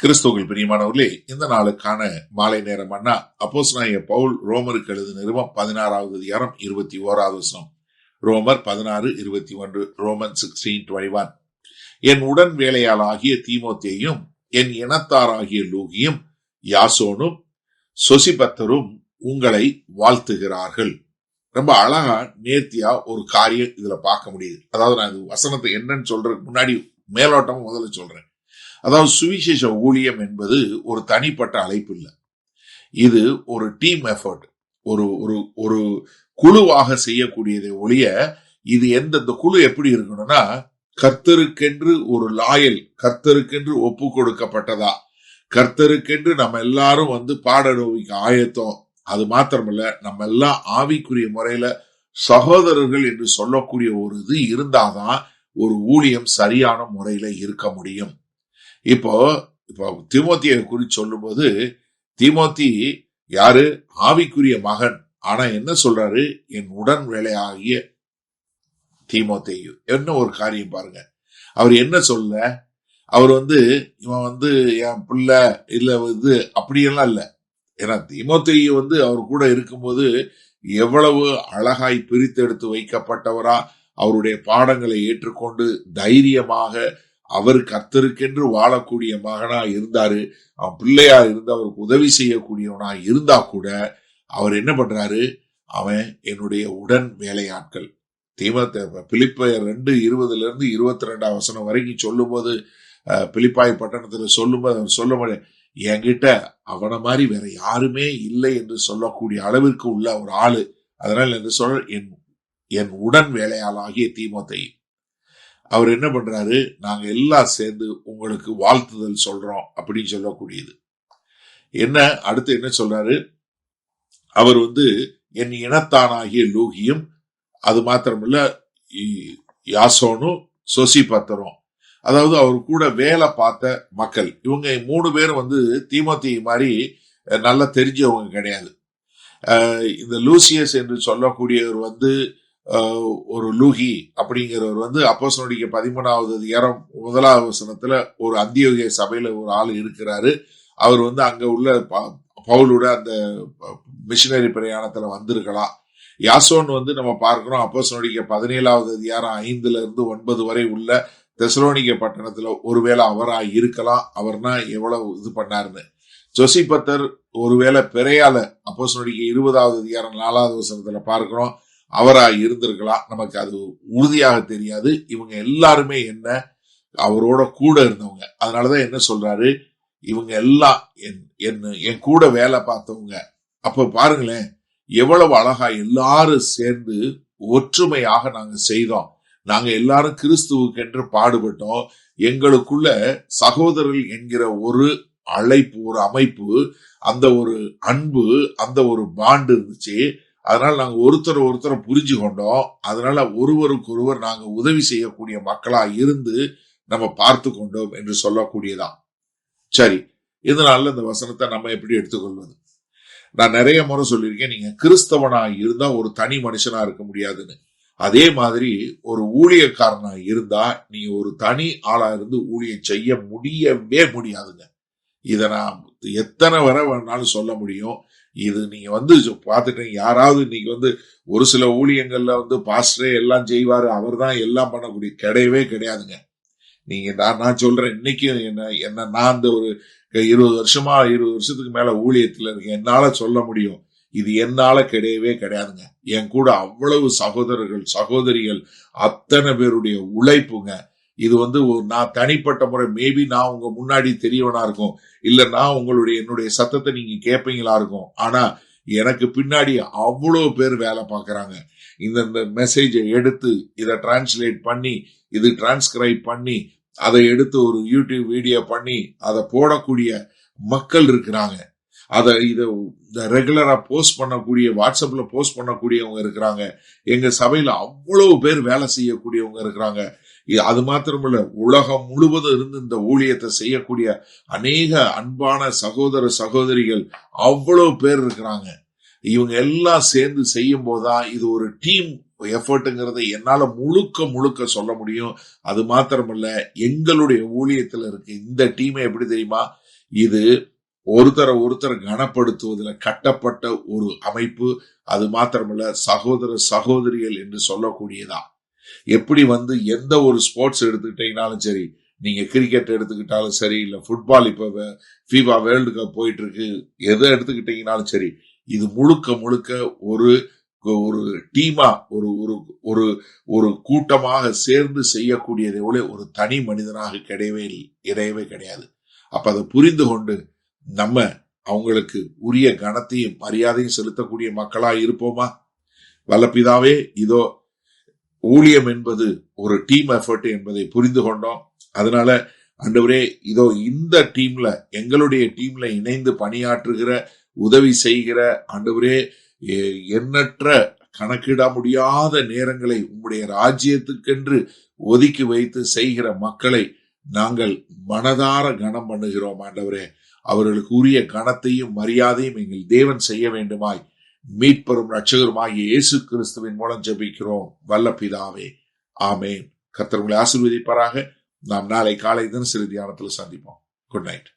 கிறிஸ்துவுக்குள் பிரியமானவர்களே, இந்த நாளுக்கான மாலை நேர மன்னா அப்போஸ்தலனாகிய பவுல் ரோமருக்கு எழுதின நிருபம் 16வது அதிகாரம் 21வது வசனம். ரோமர் 16:21. ரோமன் 16:21. என் உடன் வேலையாளாகிய தீமோத்தேயும் என் இனத்தாராகிய லூகியும் யாசோனும் சொசிபத்தரும் உங்களை வாழ்த்துகிறார்கள். ரொம்ப அழகா நேர்த்தியா ஒரு காரியம் இதுல பார்க்க முடியுது. அதாவது நான் இது வசனத்தை என்னன்னு சொல்றதுக்கு முன்னாடி மேலோட்டமா முதல்ல சொல்றேன். அதாவது சுவிசேஷ ஊழியம் என்பது ஒரு தனிப்பட்ட அழைப்பு இல்லை. இது ஒரு டீம் எஃபர்ட், ஒரு ஒரு ஒரு குழுவாக செய்யக்கூடியதை ஒழிய இது இந்த குழு எப்படி இருக்கணும்னா கர்த்தருக்கென்று ஒரு லாயல், கர்த்தருக்கென்று ஒப்பு கொடுக்கப்பட்டதா, கர்த்தருக்கென்று நம்ம எல்லாரும் பாடநோவிக்கு ஆயத்தம். அது மாத்திரமல்ல, நம்ம எல்லாம் ஆவிக்குரிய முறையில சகோதரர்கள் என்று சொல்லக்கூடிய ஒரு இது இருந்தாதான் ஒரு ஊழியம் சரியான முறையில இருக்க முடியும். இப்போ தீமோத்தியை குறித்து சொல்லும் போது, தீமோத்தி யாரு? ஆவிக்குரிய மகன். ஆனா என்ன சொல்றாரு? என் உடன் வேலையாகிய தீமோத்தேயு. என்ன ஒரு காரியம் பாருங்க. அவர் என்ன சொல்ல? அவர் இவன் என் பிள்ளை இல்ல அப்படியெல்லாம் இல்ல. ஏன்னா தீமோத்தேயு அவர் கூட இருக்கும்போது எவ்வளவு அழகாய் பிரித்தெடுத்து வைக்கப்பட்டவரா, அவருடைய பாடங்களை ஏற்றுக்கொண்டு தைரியமாக அவர் கர்த்தருக்கென்று வாழக்கூடிய மகனா இருந்தாரு. அவன் பிள்ளையா இருந்து அவருக்கு உதவி செய்யக்கூடியவனா இருந்தா கூட அவர் என்ன பண்றாரு? அவன் என்னுடைய உடன் வேலையாட்கள். பிலிப்பையர் 2:20-22 வரைக்கும் சொல்லும் போது, பிலிப்பாய் பட்டணத்துல சொல்லும் போது அவர் சொல்ல முடியாது, என்கிட்ட அவனை மாதிரி வேற யாருமே இல்லை என்று சொல்லக்கூடிய அளவிற்கு உள்ள ஒரு ஆளு. அதனால என்ன சொல்ற, என் உடன் வேலையாளாகிய தீமோத்தேயு. அவர் என்ன பண்றாரு? நாங்க எல்லாம் சேர்ந்து உங்களுக்கு வாழ்த்துதல் சொல்றோம் அப்படின்னு சொல்லக்கூடியது. என்ன அடுத்து என்ன சொல்றாரு? அவர் என் இனத்தானாகிய லூகியும், அது மாத்திரமில்ல யாசோனும் சொசிபத்தரும், அதாவது அவர் கூட வேலை பார்த்த மக்கள். இவங்க 3 பேரும் தீமோத்தேயு மாதிரி நல்லா தெரிஞ்சவங்க கிடையாது. இந்த லூசியஸ் என்று சொல்லக்கூடியவர் ஒரு லூகி அப்படிங்கிறவர் அப்போஸ்தலனுடைய 13வது அதிகாரம் 1வது வசனத்துல ஒரு அந்தியோகிய சபையில ஒரு ஆள் இருக்கிறாரு. அவர் அங்க உள்ள பவுலோட அந்த மிஷனரி பிரயாணத்துல வந்திருக்கலாம். யாசோன் நம்ம பார்க்கிறோம் அப்போஸ்தலனுடைய 17வது அதிகாரம் 5-9 வரை உள்ள தெசலோனிக்க பட்டணத்துல ஒருவேளை அவராய் இருக்கலாம். அவர்னா எவ்வளவு இது பண்ணாருன்னு. சொசிபத்தர் ஒருவேளை பெரையால அப்போஸ்தலனுடைய 20வது அதிகாரம் 4வது வசனத்துல பார்க்கிறோம், அவராய் இருந்திருக்கலாம். நமக்கு அது உறுதியாக தெரியாது. இவங்க எல்லாருமே என்ன அவரோட கூட இருந்தவங்க. அதனாலதான் என்ன சொல்றாரு? இவங்க எல்லாம் என் கூட வேலை பார்த்தவங்க. அப்ப பாருங்களேன், எவ்வளவு அழகா எல்லாரும் சேர்ந்து ஒற்றுமையாக நாங்க செய்தோம். நாங்க எல்லாரும் கிறிஸ்துவுக்கு என்று பாடுபட்டோம். எங்களுக்குள்ள சகோதரர்கள் என்கிற ஒரு அழைப்பு, ஒரு அமைப்பு, அந்த ஒரு அன்பு, அந்த ஒரு பாண்டு இருந்துச்சு. அதனால நாங்க ஒருத்தரை புரிஞ்சு கொண்டோம். அதனால ஒருவருக்கு ஒருவர் நாங்க உதவி செய்யக்கூடிய மக்களா இருந்து நம்ம பார்த்து கொண்டோம் என்று சொல்லக்கூடியதான். சரி, இதனால இந்த வசனத்தை நம்ம எப்படி எடுத்துக்கொள்வது? நான் நிறைய முறை சொல்லியிருக்கேன், நீங்க கிறிஸ்தவனா இருந்தா ஒரு தனி மனுஷனா இருக்க முடியாதுன்னு. அதே மாதிரி ஒரு ஊழியக்காரனா இருந்தா நீங்க ஒரு தனி ஆளா இருந்து ஊழியம் செய்ய முடியவே முடியாதுங்க. இதை நான் எத்தனை வரை வேணாலும் சொல்ல முடியும். இது நீங்க பார்த்துட்டீங்க. யாராவது இன்னைக்கு ஒரு சில ஊழியங்கள்ல பாஸ்டரே எல்லாம் செய்வாரு, அவர் தான் எல்லாம் பண்ணக்கூடிய, கிடையவே கிடையாதுங்க. நீங்க நான் சொல்றேன், இன்னைக்கு என்ன நான் அந்த ஒரு 20 வருஷத்துக்கு மேல ஊழியத்துல இருக்கேன். என்னால சொல்ல முடியும், இது என்னால கிடையவே கிடையாதுங்க. என் கூட அவ்வளவு சகோதரர்கள் சகோதரிகள் அத்தனை பேருடைய உழைப்புங்க. இது நான் தனிப்பட்ட முறை மேபி நான் உங்க முன்னாடி தெரியவனா இருக்கும், இல்ல நான் என்னுடைய சத்தத்தை நீங்க கேட்பீங்களா இருக்கும். ஆனா எனக்கு பின்னாடி அவ்வளவு பேர் வேலை பார்க்கறாங்க. இந்த மெசேஜை எடுத்து இதை டிரான்ஸ்லேட் பண்ணி, இது டிரான்ஸ்கிரைப் பண்ணி, அதை எடுத்து ஒரு யூடியூப் வீடியோ பண்ணி அதை போடக்கூடிய மக்கள் இருக்கிறாங்க. இதை ரெகுலரா போஸ்ட் பண்ணக்கூடிய, வாட்ஸ்அப்ல போஸ்ட் பண்ணக்கூடியவங்க இருக்கிறாங்க. எங்க சபையில அவ்வளவு பேர் வேலை செய்யக்கூடியவங்க இருக்கிறாங்க. அது மாத்திரமல்ல, உலகம் முழுவதும் இருந்து இந்த ஊழியத்தை செய்யக்கூடிய அநேக அன்பான சகோதர சகோதரிகள் அவ்வளவு பேர் இருக்கிறாங்க. இவங்க எல்லாம் சேர்ந்து செய்யும் போதுதான் இது ஒரு டீம் எஃபர்ட்ங்கிறத என்னால முழுக்க சொல்ல முடியும். அது மாத்திரமல்ல, எங்களுடைய ஊழியத்துல இருக்கு இந்த டீமை எப்படி தெரியுமா? இது ஒருத்தரை கனப்படுத்துவதில் கட்டப்பட்ட ஒரு அமைப்பு. அது மாத்திரமல்ல, சகோதர சகோதரிகள் என்று சொல்லக்கூடியதா. எப்படி எந்த ஒரு ஸ்போர்ட்ஸ் எடுத்துக்கிட்டீங்கனாலும் சரி, நீங்க கிரிக்கெட் எடுத்துக்கிட்டாலும் சரி, இல்ல ஃபுட்பால் இப்ப ஃபீபா வேர்ல்டு கப் போயிட்டு இருக்கு, எதை எடுத்துக்கிட்டீங்கனாலும் சரி, இது முழுக்க முழுக்க ஒரு ஒரு டீமா, ஒரு ஒரு ஒரு கூட்டமாக சேர்ந்து செய்யக்கூடியதை விட ஒரு தனி மனிதனாக கிடையவே கிடையாது. அப்ப அதை புரிந்து கொண்டு நம்ம அவங்களுக்கு உரிய கனத்தையும் மரியாதையும் செலுத்தக்கூடிய மக்களா இருப்போமா? வல்லபிதாவே, இதோ ஊழியம் என்பது ஒரு டீம் எஃபர்ட் என்பதை புரிந்து கொண்டோம். அதனால ஆண்டவரே, இதோ இந்த டீம்ல, எங்களுடைய டீம்ல இணைந்து பணியாற்றுகிற, உதவி செய்கிற ஆண்டவரே, எண்ணற்ற கணக்கிட முடியாத நேரங்களை உம்முடைய ராஜ்யத்துக்கென்று ஒதுக்கி வைத்து செய்கிற மக்களை நாங்கள் மனதார கனம் பண்ணுகிறோம். ஆண்டவரே, அவர்களுக்கு உரிய கனத்தையும் மரியாதையும் எங்கள் தேவன் செய்ய வேண்டுமாய் மீட்பெரும் இரட்சகருமாகிய இயேசு கிறிஸ்துவின் மூலம் ஜெபிக்கிறோம் வல்ல பிதாவே, ஆமேன். கர்த்தர் உங்களை ஆசீர்வதிப்பாராக. நாம் நாளை காலை தினசரி தியானத்தில் சந்திப்போம். Good night.